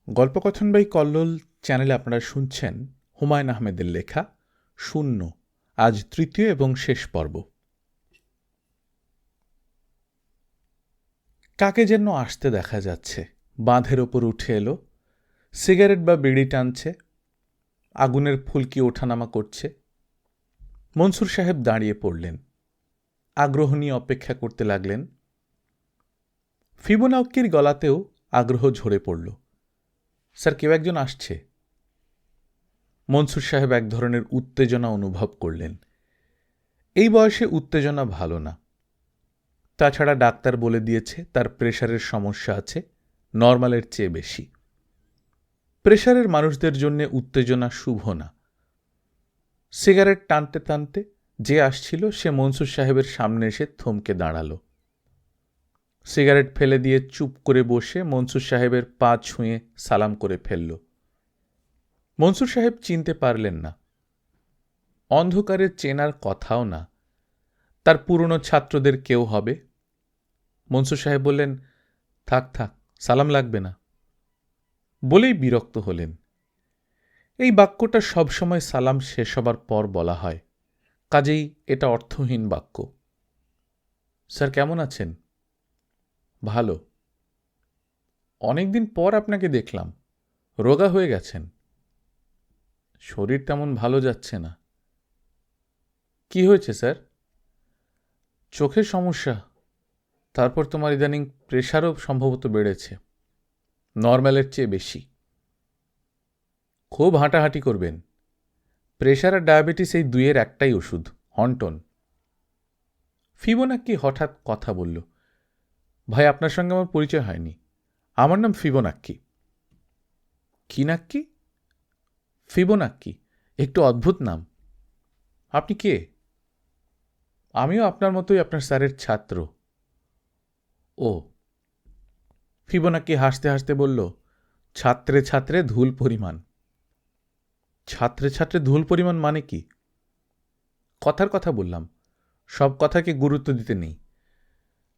গল্পকথন by Kallol চ্যানেলে আপনারা শুনছেন হুমায়ুন আহমেদের লেখা শূন্য, আজ তৃতীয় এবং শেষ পর্ব। কাকে যেন আসতে দেখা যাচ্ছে, বাঁধের ওপর উঠে এলো, সিগারেট বা বিড়ি টানছে, আগুনের ফুলকি ওঠানামা করছে। মনসুর সাহেব দাঁড়িয়ে পড়লেন, আগ্রহ নিয়ে অপেক্ষা করতে লাগলেন। ফিবোনাক্কির গলাতেও আগ্রহ ঝরে পড়ল। স্যার, কেউ একজন আসছে। মনসুর সাহেব এক ধরনের উত্তেজনা অনুভব করলেন। এই বয়সে উত্তেজনা ভালো না। তাছাড়া ডাক্তার বলে দিয়েছে তার প্রেশারের সমস্যা আছে, নর্মালের চেয়ে বেশি। প্রেশারের মানুষদের জন্য উত্তেজনা শুভ না। সিগারেট টানতে টানতে যে আসছিল সে মনসুর সাহেবের সামনে এসে থমকে দাঁড়াল। সিগারেট ফেলে দিয়ে চুপ করে বসে মনসুর সাহেবের পা ছুঁয়ে সালাম করে ফেলল। মনসুর সাহেব চিনতে পারলেন না। অন্ধকারে চেনার কথাও না। তার পুরনো ছাত্রদের কেউ হবে। মনসুর সাহেব বললেন, থাক থাক, সালাম লাগবে না, বলেই বিরক্ত হলেন। এই বাক্যটা সবসময় সালাম শেষ হবার পর বলা হয়, কাজেই এটা অর্থহীন বাক্য। স্যার, কেমন আছেন? ভালো। অনেকদিন পর আপনাকে দেখলাম, রোগা হয়ে গেছেন। শরীর তেমন ভালো যাচ্ছে না। কি হয়েছে স্যার? চোখের সমস্যা। তারপর তোমার ইদানিং প্রেশারও সম্ভবত বেড়েছে, নর্মালের চেয়ে বেশি। খুব হাঁটাহাঁটি করবেন। প্রেশার আর ডায়াবেটিস এই দুইয়ের একটাই ওষুধ, হন্টন। ফিবোনাক্কি হঠাৎ কথা বলল, ভাই, আপনার সঙ্গে আমার পরিচয় হয়নি। আমার নাম ফিবোনাক্কি। কি নাক্কি? ফিবোনাক্কি, একটু অদ্ভুত নাম। আপনি কে? আমিও আপনার মতোই আপনার স্যারের ছাত্র। ও। ফিবোনাক্কি হাসতে হাসতে বলল, ছাত্রে ছাত্রে ধুল পরিমাণ। ছাত্রে ছাত্রে ধুল পরিমাণ মানে কি? কথার কথা বললাম, সব কথাকে গুরুত্ব দিতে নেই।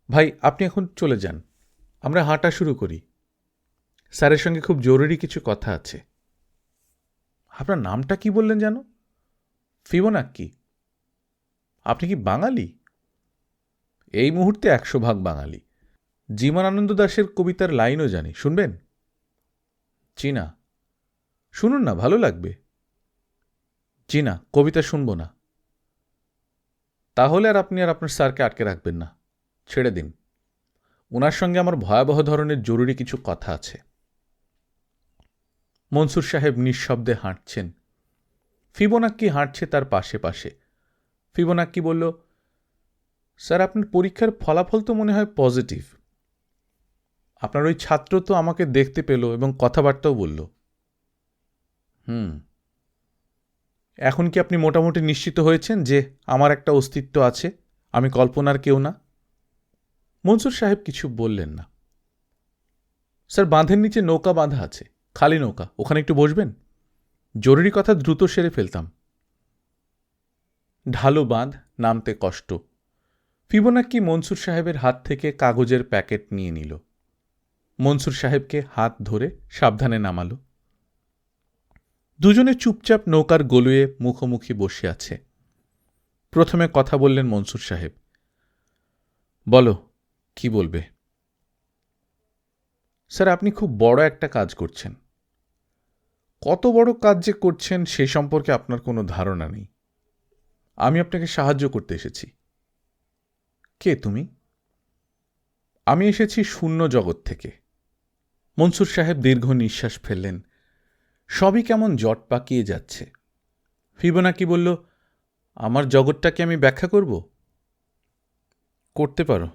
ভাই, আপনি এখন চলে যান, আমরা হাঁটা শুরু করি। স্যারের সঙ্গে খুব জরুরি কিছু কথা আছে। আপনার নামটা কি বললেন যেন? ফিবোনাক্কি। আপনি কি বাঙালি? এই মুহূর্তে 100% বাঙালি। জীবনানন্দ দাশের কবিতার লাইনও জানি, শুনবেন? চীনা। শুনুন না, ভালো লাগবে। চীনা কবিতা শুনব না। তাহলে আর আপনি আর আপনার স্যারকে আটকে রাখবেন না, ছেড়ে দিন। ওনার সঙ্গে আমার ভয়াবহ ধরনের জরুরি কিছু কথা আছে। মনসুর সাহেব নিঃশব্দে হাঁটছেন। ফিবোনাক্কি হাঁটছে তার পাশে পাশে। ফিবোনাক্কি বলল, স্যার, আপনার পরীক্ষার ফলাফল তো মনে হয় পজিটিভ। আপনার ওই ছাত্র তো আমাকে দেখতে পেল এবং কথাবার্তাও বলল। এখন কি আপনি মোটামুটি নিশ্চিত হয়েছেন যে আমার একটা অস্তিত্ব আছে, আমি কল্পনার কেউ না? মনসুর সাহেব কিছু বললেন না। স্যার, বাঁধের নিচে নৌকা বাঁধা আছে, খালি নৌকা, ওখানে একটু বসবেন? জরুরি কথা দ্রুত সেরে ফেলতাম। ঢালু বাঁধ, নামতে কষ্ট। ফিবোনাক্কি মনসুর সাহেবের হাত থেকে কাগজের প্যাকেট নিয়ে নিল। মনসুর সাহেবকে হাত ধরে সাবধানে নামাল। দুজনে চুপচাপ নৌকার গলুয়ে মুখোমুখি বসে আছে। প্রথমে কথা বললেন মনসুর সাহেব। বলো, কি বলবে? স্যার, আপনি খুব বড় একটা কাজ করছেন। কত বড় কাজ যে করছেন সে সম্পর্কে আপনার কোনো ধারণা নেই। আমি আপনাকে সাহায্য করতে এসেছি। কে তুমি? আমি এসেছি শূন্য জগৎ থেকে। মনসুর সাহেব দীর্ঘ নিঃশ্বাস ফেললেন। সবই কেমন জট পাকিয়ে যাচ্ছে। ফিবোনাক্কি বলল, আমার জগৎটাকে আমি ব্যাখ্যা করব? করতে পারো।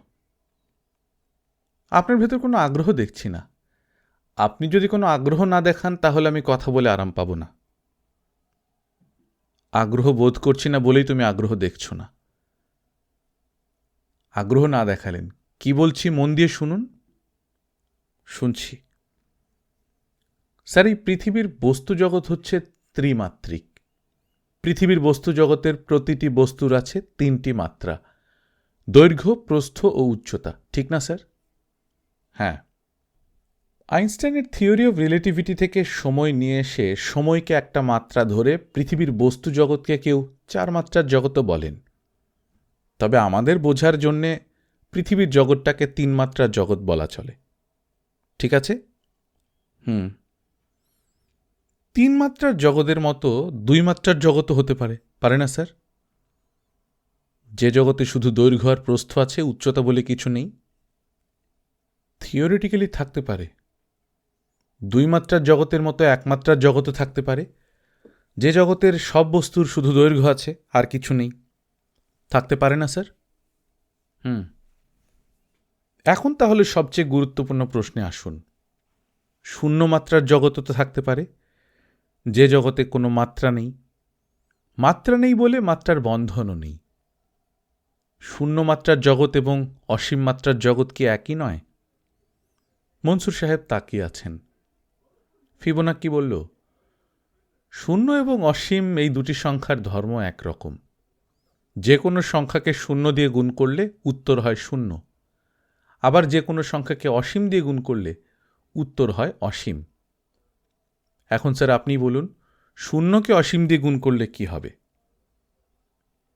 আপনার ভেতর কোনো আগ্রহ দেখছি না। আপনি যদি কোনো আগ্রহ না দেখান তাহলে আমি কথা বলে আরাম পাব না। আগ্রহ বোধ করছি না বলেই তুমি আগ্রহ দেখছো না। আগ্রহ না দেখালেন। কি বলছি মন দিয়ে শুনুন। শুনছি। স্যার, এই পৃথিবীর বস্তু জগৎ হচ্ছে ত্রিমাত্রিক। পৃথিবীর বস্তু জগতের প্রতিটি বস্তুর আছে 3টি মাত্রা, দৈর্ঘ্য, প্রস্থ ও উচ্চতা, ঠিক না স্যার? হ্যাঁ। আইনস্টাইনের থিওরি অফ রিলেটিভিটি থেকে সময় নিয়ে এসে সময়কে একটা মাত্রা ধরে পৃথিবীর বস্তু জগৎকে কেউ 4 মাত্রার জগৎও বলেন। তবে আমাদের বোঝার জন্যে পৃথিবীর জগৎটাকে 3 মাত্রার জগৎ বলা চলে। ঠিক আছে? 3 মাত্রার জগতের মতো 2 মাত্রার জগৎও হতে পারে, পারে না স্যার? যে জগতে শুধু দৈর্ঘ্য আর প্রস্থ আছে, উচ্চতা বলে কিছু নেই। থিওরিটিক্যালি থাকতে পারে। 2 মাত্রার জগতের মতো 1 মাত্রার জগৎও থাকতে পারে, যে জগতের সব বস্তুর শুধু দৈর্ঘ্য আছে আর কিছু নেই। থাকতে পারে না স্যার? এখন তাহলে সবচেয়ে গুরুত্বপূর্ণ প্রশ্নে আসুন। 0 মাত্রার জগৎও তো থাকতে পারে, যে জগতে কোনো মাত্রা নেই। মাত্রা নেই বলে মাত্রার বন্ধনও নেই। 0 মাত্রার জগৎ এবং অসীম মাত্রার জগৎ কি একই নয়? মনসুর সাহেব তাকিয়ে আছেন। ফিবোনাক্কি বলল, 0 এবং অসীম এই দুটি সংখ্যার ধর্ম একরকম। যে কোনো সংখ্যাকে 0 দিয়ে গুণ করলে উত্তর হয় 0, আবার যে কোনো সংখ্যাকে অসীম দিয়ে গুণ করলে উত্তর হয় অসীম। এখন স্যার আপনি বলুন, 0কে অসীম দিয়ে গুণ করলে কি হবে?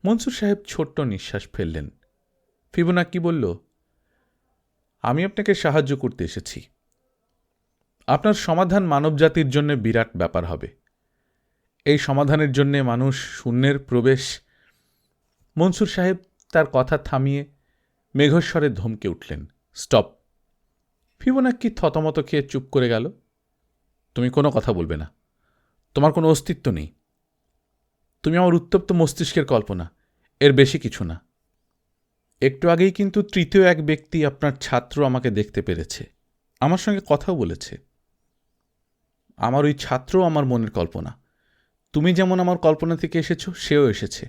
মনসুর সাহেব ছোট্ট নিঃশ্বাস ফেললেন। ফিবোনাক্কি বলল, আমি আপনাকে সাহায্য করতে এসেছি। আপনার সমাধান মানবজাতির জন্য বিরাট ব্যাপার হবে। এই সমাধানের জন্যে মানুষ শূন্যের প্রবেশ। মনসুর সাহেব তার কথা থামিয়ে মেঘস্বরে ধমকে উঠলেন, স্টপ! ফিবোনাক্কি থতমত খেয়ে চুপ করে গেল। তুমি কোনো কথা বলবে না। তোমার কোনো অস্তিত্ব নেই। তুমি আমার উত্তপ্ত মস্তিষ্কের কল্পনা, এর বেশি কিছু না। একটু আগেই কিন্তু তৃতীয় এক ব্যক্তি, আপনার ছাত্র, আমাকে দেখতে পেরেছে, আমার সঙ্গে কথাও বলেছে। আমার ওই ছাত্র আমার মনের কল্পনা। তুমি যেমন আমার কল্পনা থেকে এসেছো, সেও এসেছে।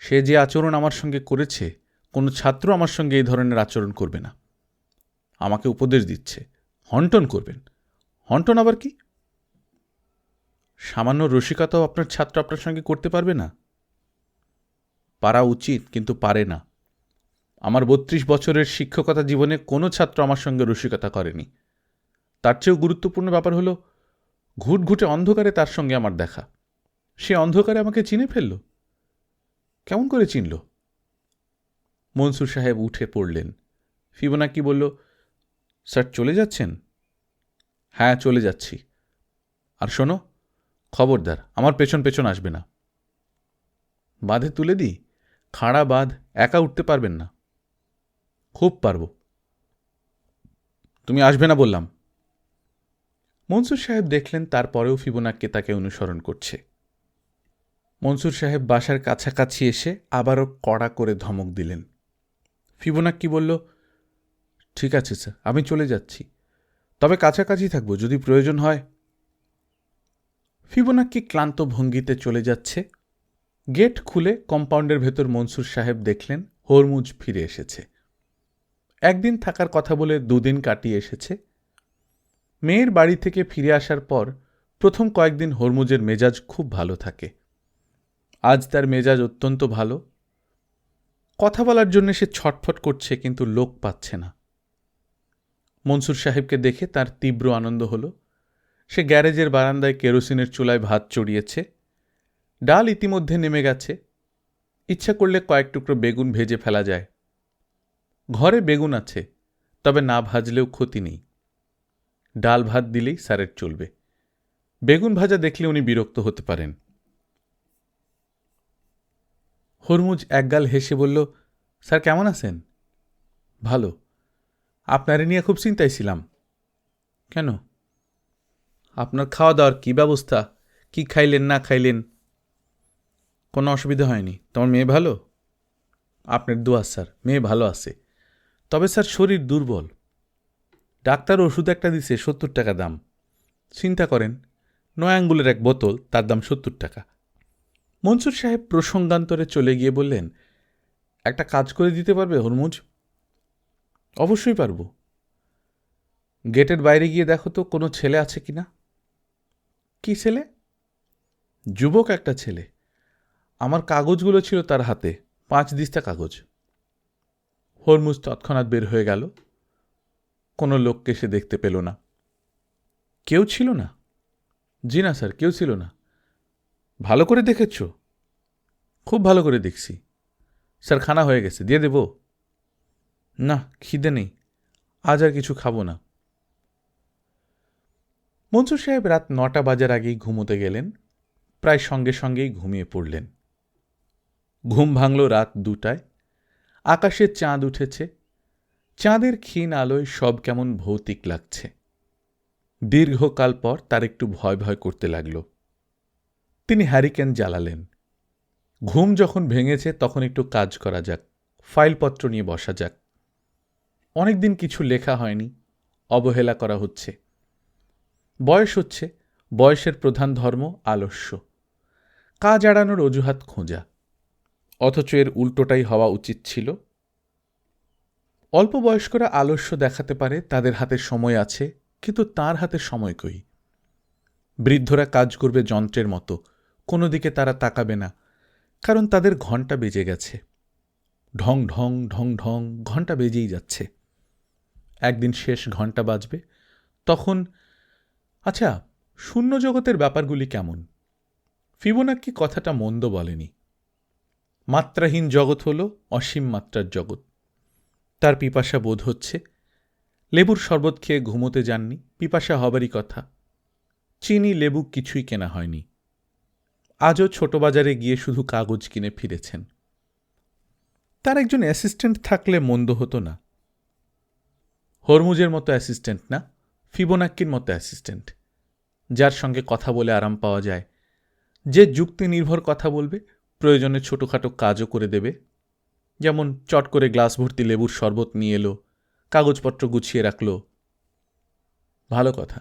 সে যে আচরণ আমার সঙ্গে করেছে, কোনো ছাত্র আমার সঙ্গে এই ধরনের আচরণ করবে না। আমাকে উপদেশ দিচ্ছে, হন্টন করবেন। হন্টন আবার কি? সামান্য রসিকতাও আপনার ছাত্র আপনার সঙ্গে করতে পারবে না? পারা উচিত, কিন্তু পারে না। আমার 32 বছরের শিক্ষকতা জীবনে কোনো ছাত্র আমার সঙ্গে রসিকতা করেনি। তার চেয়েও গুরুত্বপূর্ণ ব্যাপার হলো, ঘুটঘুটে অন্ধকারে তার সঙ্গে আমার দেখা। সে অন্ধকারে আমাকে চিনে ফেলল। কেমন করে চিনল? মনসুর সাহেব উঠে পড়লেন। ফিবোনাক্কি বলল, স্যার চলে যাচ্ছেন? হ্যাঁ, চলে যাচ্ছি। আর শোনো, খবরদার আমার পেছন পেছন আসবে না। বাঁধে তুলে দিই? খাড়া বাঁধ, একা উঠতে পারবেন না। খুব পারব। তুমি আসবে না বললাম। মনসুর সাহেব দেখলেন তারপরেও ফিবোনাক্কি তাকে অনুসরণ করছে। মনসুর সাহেব বাসার কাছাকাছি এসে আবারও কড়া করে ধমক দিলেন। ফিবোনাক্কি বলল, ঠিক আছে স্যার, আমি চলে যাচ্ছি, তবে কাছাকাছি থাকব যদি প্রয়োজন হয়। ফিবোনাক্কি ক্লান্ত ভঙ্গিতে চলে যাচ্ছে। গেট খুলে কম্পাউন্ডের ভেতর মনসুর সাহেব দেখলেন হরমুজ ফিরে এসেছে। একদিন থাকার কথা বলে 2 দিন কাটিয়ে এসেছে। মেয়ের বাড়ি থেকে ফিরে আসার পর প্রথম কয়েকদিন হরমুজের মেজাজ খুব ভালো থাকে। আজ তার মেজাজ অত্যন্ত ভালো। কথা বলার জন্য সে ছটফট করছে, কিন্তু লোক পাচ্ছে না। মনসুর সাহেবকে দেখে তার তীব্র আনন্দ হল। সে গ্যারেজের বারান্দায় কেরোসিনের চুলায় ভাত চড়িয়েছে। ডাল ইতিমধ্যে নেমে গেছে। ইচ্ছা করলে কয়েক টুকরো বেগুন ভেজে ফেলা যায়। ঘরে বেগুন আছে, তবে না ভাজলেও ক্ষতি নেই। ডাল ভাত দিলেই স্যারের চলবে। বেগুন ভাজা দেখলে উনি বিরক্ত হতে পারেন। হরমুজ একগাল হেসে বলল, স্যার কেমন আছেন? ভালো। আপনারে নিয়ে খুব চিন্তায় ছিলাম। কেন? আপনার খাওয়া দাওয়ার কী ব্যবস্থা, কি খাইলেন না খাইলেন? কোনো অসুবিধা হয়নি। তোমার মেয়ে ভালো? আপনার দোয়া স্যার, মেয়ে ভালো আছে। তবে স্যার শরীর দুর্বল। ডাক্তার ওষুধ একটা দিছে, 70 টাকা দাম। চিন্তা করেন, 9 আঙ্গুলের এক বোতল, তার দাম 70 টাকা। মনসুর সাহেব প্রসঙ্গান্তরে চলে গিয়ে বললেন, একটা কাজ করে দিতে পারবে হরমুজ? অবশ্যই পারব। গেটের বাইরে গিয়ে দেখো তো কোনো ছেলে আছে কিনা। কি ছেলে? যুবক একটা ছেলে। আমার কাগজগুলো ছিল তার হাতে, 5 দিস্তা কাগজ। হরমুজ তৎক্ষণাৎ বের হয়ে গেল। কোনো লোককে সে দেখতে পেল না। কেউ ছিল না? জি না স্যার, কেউ ছিল না। ভালো করে দেখেছ? খুব ভালো করে দেখছি। স্যার, খানা হয়ে গেছে, দিয়ে দেব? না, খিদে নেই, আজ আর কিছু খাবো না। মনসুর সাহেব রাত 9টা বাজার আগেই ঘুমোতে গেলেন, প্রায় সঙ্গে সঙ্গেই ঘুমিয়ে পড়লেন। ঘুম ভাঙল রাত 2টায়। আকাশে চাঁদ উঠেছে, চাঁদের ক্ষীণ আলোয় সব কেমন ভৌতিক লাগছে। দীর্ঘকাল পর তার একটু ভয় ভয় করতে লাগল। তিনি হ্যারিকেন জ্বালালেন। ঘুম যখন ভেঙেছে তখন একটু কাজ করা যাক, ফাইলপত্র নিয়ে বসা যাক। অনেকদিন কিছু লেখা হয়নি, অবহেলা করা হচ্ছে। বয়স হচ্ছে, বয়সের প্রধান ধর্ম আলস্য, কাজ এড়ানোর অজুহাত খোঁজা। অথচ এর উল্টোটাই হওয়া উচিত ছিল। অল্প বয়স্করা আলস্য দেখাতে পারে, তাদের হাতে সময় আছে, কিন্তু তার হাতে সময় কই? বৃদ্ধরা কাজ করবে যন্ত্রের মতো, কোনো দিকে তারা তাকাবে না, কারণ তাদের ঘণ্টা বেজে গেছে। ঢং ঢং ঢং ঢং ঘণ্টা বেজেই যাচ্ছে। একদিন শেষ ঘণ্টা বাজবে, তখন আচ্ছা, শূন্য জগতের ব্যাপারগুলি কেমন? ফিবোনাক্কি কথাটা মন্দ বলেনি। মাত্রাহীন জগৎ হল অসীম মাত্রার জগৎ। তার পিপাসা বোধ হচ্ছে। লেবুর শরবত খেয়ে ঘুমোতে যাননি, পিপাসা হবারই কথা। চিনি, লেবু কিছুই কেনা হয়নি। আজও ছোট বাজারে গিয়ে শুধু কাগজ কিনে ফিরেছেন। তার একজন অ্যাসিস্ট্যান্ট থাকলে মন্দ হতো না। হরমুজের মতো অ্যাসিস্ট্যান্ট না, ফিবোনাক্কির মতো অ্যাসিস্ট্যান্ট, যার সঙ্গে কথা বলে আরাম পাওয়া যায়, যে যুক্তি নির্ভর কথা বলবে, প্রয়োজনে ছোটোখাটো কাজও করে দেবে। যেমন চট করে গ্লাস ভর্তি লেবুর শরবত নিয়ে এলো, কাগজপত্র গুছিয়ে রাখল। ভালো কথা,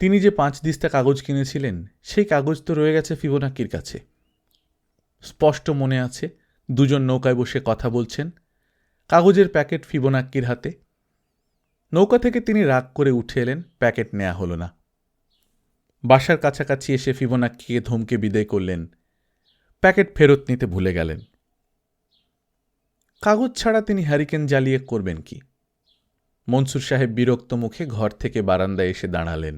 তিনি যে 5 দিস্তা কাগজ কিনেছিলেন, সেই কাগজ তো রয়ে গেছে ফিবোনাক্কির কাছে। স্পষ্ট মনে আছে, দুজন নৌকায় বসে কথা বলছেন, কাগজের প্যাকেট ফিবোনাক্কির হাতে। নৌকা থেকে তিনি রাগ করে উঠে এলেন, প্যাকেট নেওয়া হলো না। বাসার কাছাকাছি এসে ফিবোনাক্কিকে ধমকে বিদায় করলেন, প্যাকেট ফেরত নিতে ভুলে গেলেন। কাগজ ছাড়া তিনি হ্যারিকেন জ্বালিয়ে করবেন কি? মনসুর সাহেব বিরক্ত মুখে ঘর থেকে বারান্দায় এসে দাঁড়ালেন।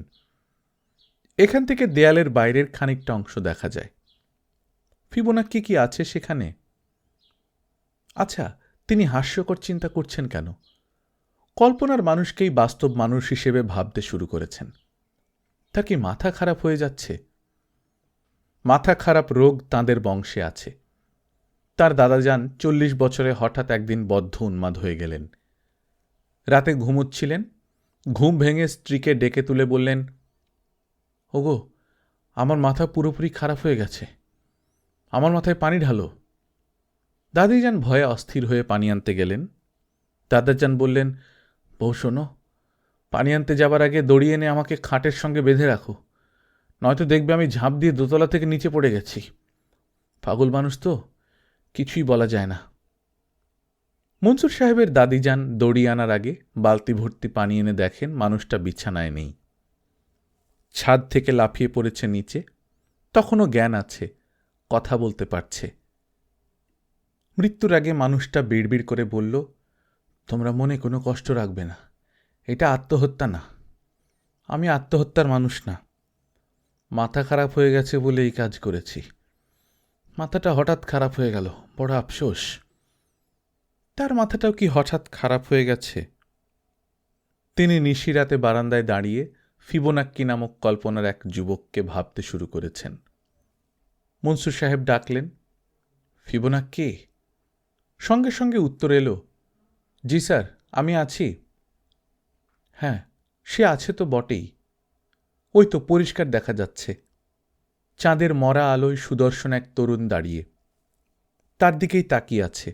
এখান থেকে দেয়ালের বাইরের খানিকটা অংশ দেখা যায়। ফিবোনাক্কি কি আছে সেখানে? আচ্ছা, তিনি হাস্যকর চিন্তা করছেন কেন? কল্পনার মানুষকেই বাস্তব মানুষ হিসেবে ভাবতে শুরু করেছেন। তার কি মাথা খারাপ হয়ে যাচ্ছে? মাথা খারাপ রোগ তাঁদের বংশে আছে। তার দাদাজান 40 বছরে হঠাৎ একদিন বদ্ধ উন্মাদ হয়ে গেলেন। রাতে ঘুমুচ্ছিলেন, ঘুম ভেঙে স্ত্রীকে ডেকে তুলে বললেন, ওগো, আমার মাথা পুরোপুরি খারাপ হয়ে গেছে, আমার মাথায় পানি ঢালো। দাদিজান ভয়ে অস্থির হয়ে পানি আনতে গেলেন। দাদাজান বললেন, বউ শোনো, পানি আনতে যাবার আগে দড়ি এনে আমাকে খাটের সঙ্গে বেঁধে রাখো, নয়তো দেখবে আমি ঝাঁপ দিয়ে দোতলা থেকে নিচে পড়ে গেছি। পাগল মানুষ তো, কিছুই বলা যায় না। মনসুর সাহেবের দাদিজান দড়ি আনার আগে বালতি ভর্তি পানি এনে দেখেন মানুষটা বিছানায় নেই। ছাদ থেকে লাফিয়ে পড়েছে নিচে, তখনও জ্ঞান আছে, কথা বলতে পারছে। মৃত্যুর আগে মানুষটা বিড়বিড় করে বলল, তোমরা মনে কোনো কষ্ট রাখবে না, এটা আত্মহত্যা না, আমি আত্মহত্যার মানুষ না, মাথা খারাপ হয়ে গেছে বলে এই কাজ করেছি। মাথাটা হঠাৎ খারাপ হয়ে গেল, বড় আফসোস। তার মাথাটাও কি হঠাৎ খারাপ হয়ে গেছে? তিনি নিশিরাতে বারান্দায় দাঁড়িয়ে ফিবোনাক্কি নামক কল্পনার এক যুবককে ভাবতে শুরু করেছেন। মনসুর সাহেব ডাকলেন, ফিবোনাক্কি? সঙ্গে সঙ্গে উত্তর এলো, জি স্যার, আমি আছি। হ্যাঁ, সে আছে তো বটেই, ওই তো পরিষ্কার দেখা যাচ্ছে। চাঁদের মরা আলোয় সুদর্শন এক তরুণ দাঁড়িয়ে, তার দিকেই তাকিয়ে আছে।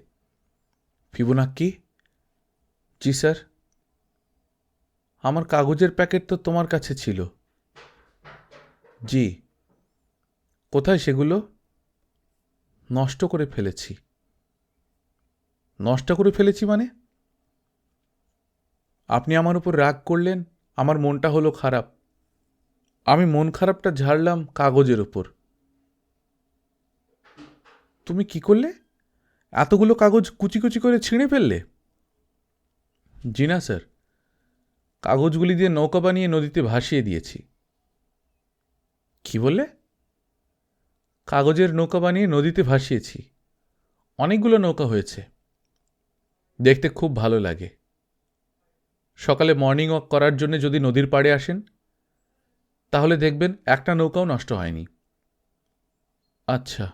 ফিবোনাক্কি? জি স্যার। আমার কাগজের প্যাকেট তো তোমার কাছে ছিল। জি। কোথায় সেগুলো? নষ্ট করে ফেলেছি। নষ্ট করে ফেলেছি মানে? আপনি আমার উপর রাগ করলেন, আমার মনটা হলো খারাপ, আমি মন খারাপটা ঝাড়লাম কাগজের ওপর। তুমি কি করলে? এতগুলো কাগজ কুচি কুচি করে ছিঁড়ে ফেললে? জি না স্যার, কাগজগুলি দিয়ে নৌকা বানিয়ে নদীতে ভাসিয়ে দিয়েছি। কি বললে? কাগজের নৌকা বানিয়ে নদীতে ভাসিয়েছি। অনেকগুলো নৌকা হয়েছে। দেখতে খুব ভালো লাগে। সকালে মর্নিং ওয়াক করার জন্য যদি নদীর পাড়ে আসেন তাহলে দেখবেন একটা নৌকাও নষ্ট হয়নি। আচ্ছা,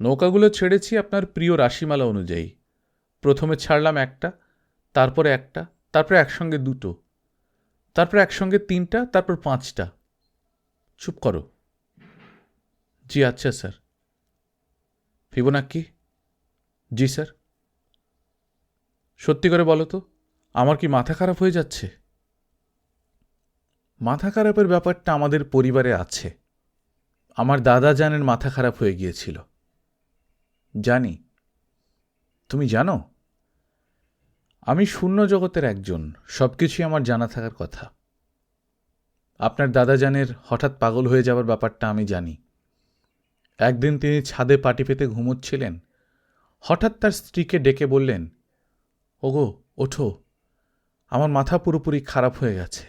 নৌকাগুলো ছেড়েছি আপনার প্রিয় রাশিমালা অনুযায়ী। প্রথমে ছাড়লাম একটা, তারপরে একটা, তারপরে একসঙ্গে দুটো, তারপর একসঙ্গে তিনটা, তারপর পাঁচটা। চুপ করো। জি আচ্ছা স্যার। ফিবোনাক্কি? জি স্যার। সত্যি করে বলো তো, আমার কি মাথা খারাপ হয়ে যাচ্ছে? মাথা খারাপের ব্যাপারটা আমাদের পরিবারে আছে। আমার দাদা জানের মাথা খারাপ হয়ে গিয়েছিল। জানি। তুমি জানো? আমি শূন্য জগতের একজন, সব কিছুই আমার জানা থাকার কথা। আপনার দাদা জানের হঠাৎ পাগল হয়ে যাওয়ার ব্যাপারটা আমি জানি। একদিন তিনি ছাদে পাটি পেতে ঘুমোচ্ছিলেন, হঠাৎ তার স্ত্রীকে ডেকে বললেন, ওগো ওঠো, আমার মাথা পুরোপুরি খারাপ হয়ে গেছে।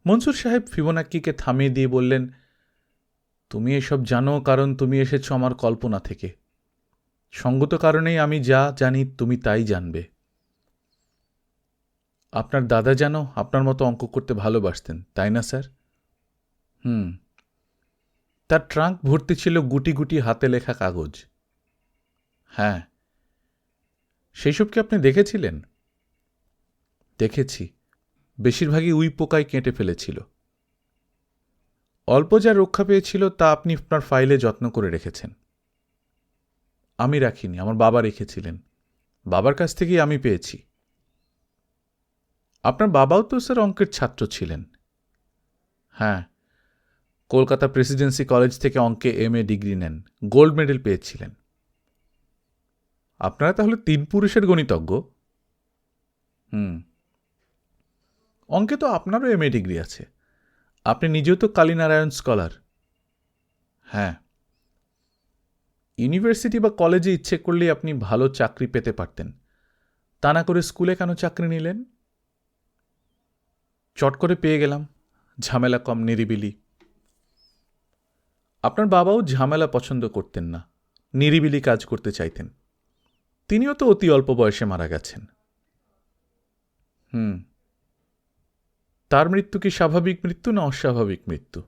মনসুর সাহেব ফিবোনাক্কিকে থামিয়ে দিয়ে বললেন, তুমি এসব জানো কারণ তুমি এসেছ আমার কল্পনা থেকে। সঙ্গত কারণেই আমি যা জানি তুমি তাই জানবে। আপনার দাদা যেন আপনার মতো অঙ্ক করতে ভালোবাসতেন, তাই না স্যার? তার ট্রাঙ্ক ভর্তি ছিল গুটি গুটি হাতে লেখা কাগজ। হ্যাঁ। সেই সব কি আপনি দেখেছিলেন? দেখেছি। বেশিরভাগই উই পোকায় কেটে ফেলেছিল। অল্প যা রক্ষা পেয়েছিল তা আপনি আপনার ফাইলে যত্ন করে রেখেছেন। আমি রাখিনি, আমার বাবা রেখেছিলেন। বাবার কাছ থেকেই আমি পেয়েছি। আপনার বাবাও তো স্যার অঙ্কের ছাত্র ছিলেন। হ্যাঁ, কলকাতা প্রেসিডেন্সি কলেজ থেকে অঙ্কে MA ডিগ্রি নেন, গোল্ড মেডেল পেয়েছিলেন। আপনারা তাহলে 3 পুরুষের গণিতজ্ঞ? অঙ্কে তো আপনারও MA ডিগ্রি আছে। আপনি নিজেও তো কালীনারায়ণ স্কলার। হ্যাঁ। ইউনিভার্সিটি বা কলেজে ইচ্ছে করলেই আপনি ভালো চাকরি পেতে পারতেন, তা না করে স্কুলে কেন চাকরি নিলেন? চট করে পেয়ে গেলাম, ঝামেলা কম, নিরিবিলি। আপনার বাবাও ঝামেলা পছন্দ করতেন না, নিরিবিলি কাজ করতে চাইতেন। তিনিও তো অতি অল্প বয়সে মারা গেছেন। তার মৃত্যু কি স্বাভাবিক মৃত্যু না অস্বাভাবিক মৃত্যু?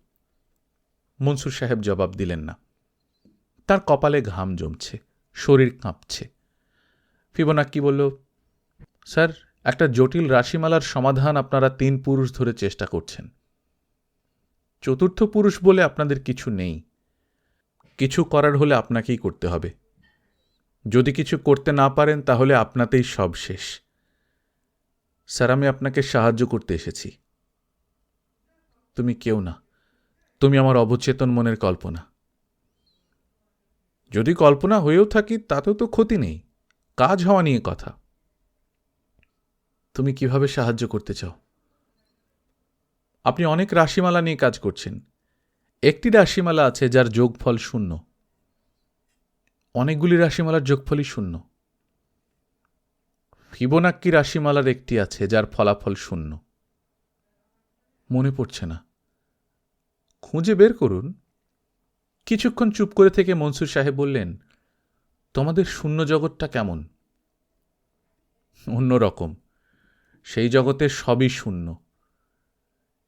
মনসুর সাহেব জবাব দিলেন না। তার কপালে ঘাম জমছে, শরীর কাঁপছে। ফিবোনাক্কি বলল, স্যার, একটা জটিল রাশিমালার সমাধান আপনারা 3 পুরুষ ধরে চেষ্টা করছেন। চতুর্থ পুরুষ বলে আপনাদের কিছু নেই। কিছু করার হলে আপনাকেই করতে হবে। যদি কিছু করতে না পারেন তাহলে আপনাতেই সব শেষ। স্যার, আমি আপনাকে সাহায্য করতে এসেছি। তুমি কেউ না, তুমি আমার অবচেতন মনের কল্পনা। যদি কল্পনা হয়েও থাকি তাতেও তো ক্ষতি নেই, কাজ হওয়া নিয়ে কথা। তুমি কিভাবে সাহায্য করতে চাও? আপনি অনেক রাশিমালা নিয়ে কাজ করছেন। একটি রাশিমালা আছে যার যোগফল 0। অনেকগুলি রাশিমালার যোগফলই 0। ফিবোনাক্কি রাশিমালার একটি আছে যার ফলাফল 0। মনে পড়ছে না। খুঁজে বের করুন। কিছুক্ষণ চুপ করে থেকে মনসুর সাহেব বললেন, তোমাদের শূন্য জগৎটা কেমন? অন্যরকম। সেই জগতে সবই শূন্য।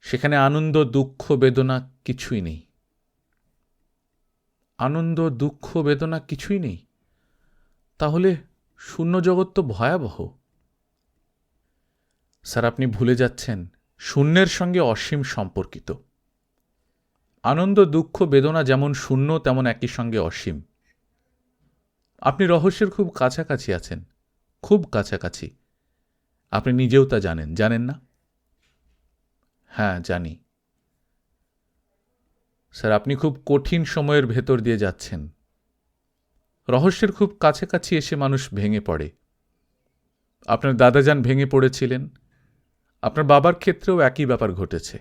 সেখানে আনন্দ, দুঃখ, বেদনা কিছুই নেই। আনন্দ, দুঃখ, বেদনা কিছুই নেই? তাহলে শূন্য জগৎ তো ভয়াবহ। স্যার, আপনি ভুলে যাচ্ছেন, শূন্যের সঙ্গে অসীম সম্পর্কিত। আনন্দ, দুঃখ, বেদনা যেমন শূন্য তেমন একই সঙ্গে অসীম। আপনি রহস্যের খুব কাছাকাছি আছেন, খুব কাছাকাছি। আপনি নিজেও তা জানেন, জানেন না? হ্যাঁ, জানি। স্যার, আপনি খুব কঠিন সময়ের ভেতর দিয়ে যাচ্ছেন। রহস্যের খুব কাছাকাছি এসে মানুষ ভেঙে পড়ে। আপনার দাদাজান ভেঙে পড়েছিলেন। আপনার বাবার ক্ষেত্রেও একই ব্যাপার ঘটেছে।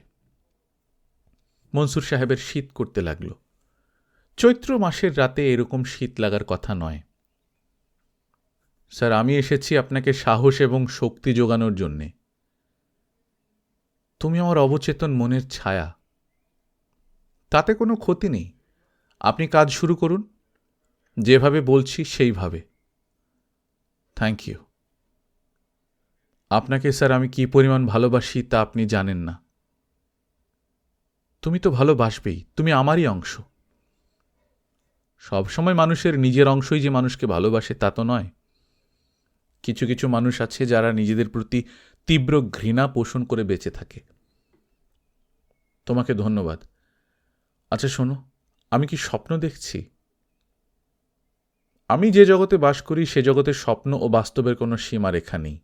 মনসুর সাহেবের শীত করতে লাগল। চৈত্র মাসের রাতে এরকম শীত লাগার কথা নয়। স্যার, আমি এসেছি আপনাকে সাহস এবং শক্তি যোগানোর জন্যে। তুমি আমার অবচেতন মনের ছায়া। তাতে কোনো ক্ষতি নেই। আপনি কাজ শুরু করুন, যেভাবে বলছি সেইভাবে। Thank you. আপনাকে স্যার আমি কী পরিমাণ ভালোবাসি তা আপনি জানেন না। তুমি তো ভালোবাসবেই, তুমি আমারই অংশ। সবসময় মানুষের নিজের অংশই যে মানুষকে ভালোবাসে তা তো নয়। কিছু কিছু মানুষ আছে যারা নিজেদের প্রতি তীব্র ঘৃণা পোষণ করে বেঁচে থাকে। তোমাকে ধন্যবাদ। আচ্ছা শোনো, আমি কি স্বপ্ন দেখছি? আমি যে জগতে বাস করি সে জগতে স্বপ্ন ও বাস্তবের কোনো সীমারেখা নেই।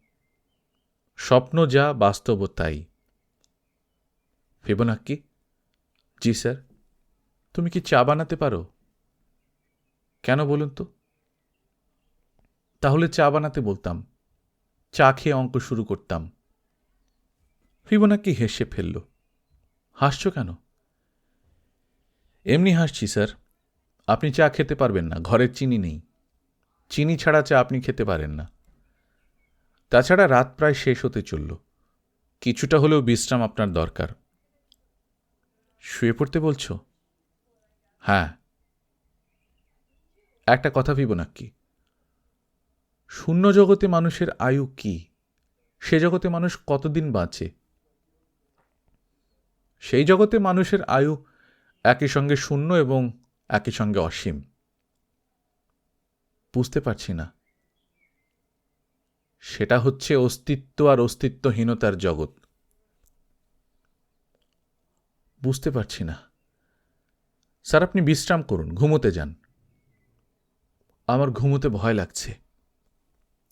স্বপ্ন যা, বাস্তবও তাই। ফিবোনাক্কি? জি স্যার। তুমি কি চা বানাতে পারো? কেন বলুন তো? তাহলে চা বানাতে বলতাম, চা খেয়ে অঙ্ক শুরু করতাম। ফিবোনাক্কি হেসে ফেলল। হাসছ কেন? এমনি হাসছি স্যার। আপনি চা খেতে পারবেন না, ঘরের চিনি নেই। চিনি ছাড়া চা আপনি খেতে পারেন না। তাছাড়া রাত প্রায় শেষ হতে চলল, কিছুটা হলেও বিশ্রাম আপনার দরকার। শুয়ে পড়তে বলছ? হ্যাঁ। একটা কথা ফিবোনাক্কি, শূন্য জগতে মানুষের আয়ু কি? সে জগতে মানুষ কতদিন বাঁচে? সেই জগতে মানুষের আয়ু একই সঙ্গে শূন্য এবং একই সঙ্গে অসীম। বুঝতে পারছি না। সেটা হচ্ছে অস্তিত্ব আর অস্তিত্বহীনতার জগৎ। বুঝতে পারছি না। স্যার আপনি বিশ্রাম করুন, ঘুমোতে যান। আমার ঘুমোতে ভয় লাগছে।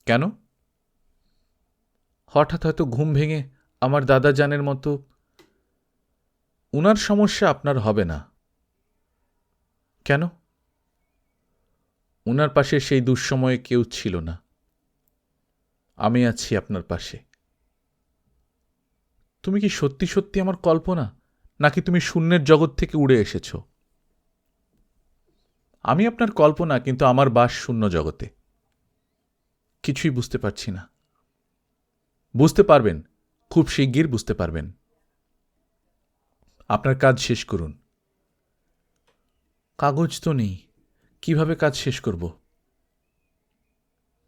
কেন? হঠাৎ হয়তো ঘুম ভেঙে আমার দাদা জানের মতো। উনার সমস্যা আপনার হবে না। কেন? উনার পাশে সেই দুঃসময়ে কেউ ছিল না। আমি আছি আপনার পাশে। তুমি কি সত্যি সত্যি আমার কল্পনা, নাকি তুমি শূন্যের জগৎ থেকে উড়ে এসেছ? আমি আপনার কল্পনা, কিন্তু আমার বাস শূন্য জগতে। কিছুই বুঝতে পারছি না। বুঝতে পারবেন, খুব শিগগির বুঝতে পারবেন। আপনার কাজ শেষ করুন। কাগজ তো নেই, কিভাবে কাজ শেষ করব?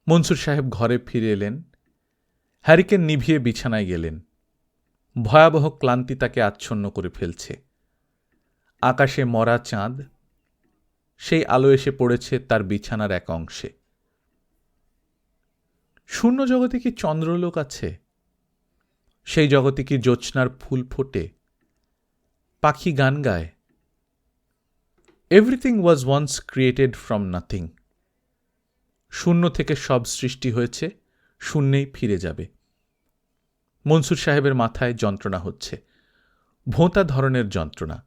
মনসুর সাহেব ঘরে ফিরে এলেন, হ্যারিকেন নিভিয়ে বিছানায় গেলেন। ভয়াবহ ক্লান্তি তাকে আচ্ছন্ন করে ফেলছে। আকাশে মরা চাঁদ, সেই আলো এসে পড়েছে তার বিছানার এক অংশে। শূন্য জগতে কি চন্দ্রলোক আছে? সেই জগতে কি জ্যোৎস্নার ফুল ফোটে, পাখি গান গায়? Everything was once created from nothing. শূন্য থেকে সব সৃষ্টি হয়েছে, শূন্যেই ফিরে যাবে। মনসুর সাহেবের মাথায় যন্ত্রণা হচ্ছে, ভোঁতা ধরনের যন্ত্রণা।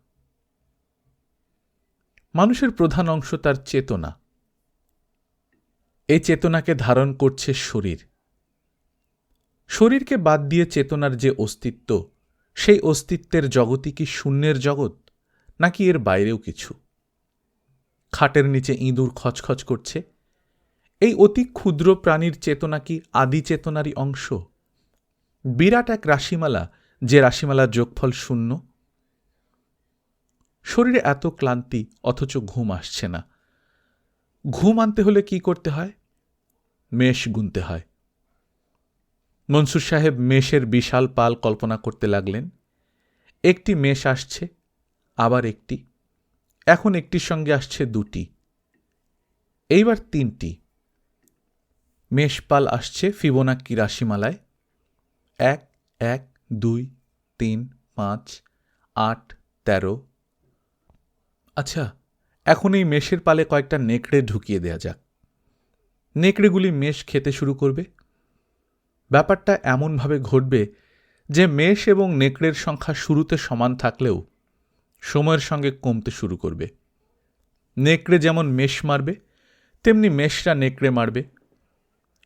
মানুষের প্রধান অংশ তার চেতনা। এই চেতনাকে ধারণ করছে শরীর। শরীরকে বাদ দিয়ে চেতনার যে অস্তিত্ব, সেই অস্তিত্বের জগৎই কি শূন্যের জগৎ, নাকি এর বাইরেও কিছু? খাটের নিচে ইঁদুর খচখচ করছে। এই অতি ক্ষুদ্র প্রাণীর চেতনা কি আদি চেতনারই অংশ? বিরাট এক রাশিমালা, যে রাশিমালার যোগফল শূন্য। শরীরে এত ক্লান্তি, অথচ ঘুম আসছে না। ঘুম আনতে হলে কি করতে হয়? মেষ গুনতে হয়। মনসুর সাহেব মেষের বিশাল পাল কল্পনা করতে লাগলেন। একটি মেষ আসছে, আবার একটি, এখন একটির সঙ্গে আসছে দুটি, এইবার তিনটি। মেষপাল আসছে ফিবোনাক্কি রাশিমালায়। 1, 1, 2, 3, 5, 8, 13। আচ্ছা, এখন এই মেষের পালে কয়েকটা নেকড়ে ঢুকিয়ে দেয়া যাক। নেকড়েগুলি মেষ খেতে শুরু করবে। ব্যাপারটা এমনভাবে ঘটবে যে মেষ এবং নেকড়ের সংখ্যা শুরুতে সমান থাকলেও সময়ের সঙ্গে কমতে শুরু করবে। নেকড়ে যেমন মেষ মারবে, তেমনি মেষরা নেকড়ে মারবে।